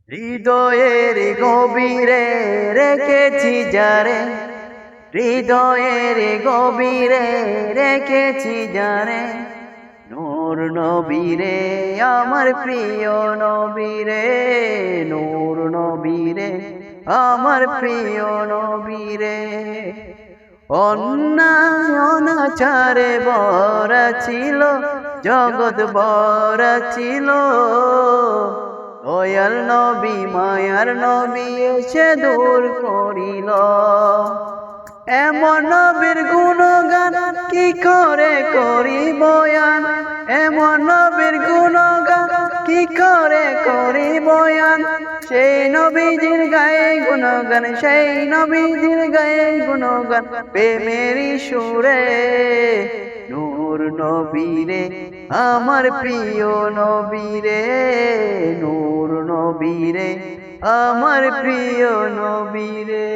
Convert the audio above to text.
হৃদয়ের গভীরে রেখেছি যারে, হৃদয়ের গভীরে রেখেছি যারে, নূর নবীরে আমার প্রিয় নবীরে, নূর নবীরে আমার প্রিয় নবীরে। অন্যায় অনাচারে ভরা ছিল জগৎ, ভরা ছিল, দয়াল নবী মায়ার নবী এসে দূর করিল। এমন নবীর গুণগান কি করে করি বয়ান, এমন নবীর গুণগান কি করে করি বয়ান, সেই নবীজির গায়ে গুণগান, সেই নবীজির গায়ে গুণগান প্রেমেরই সুরে। নূর নবীরে আমার প্রিয় নবীরে, নূর নবীরে আমার প্রিয় নবীরে।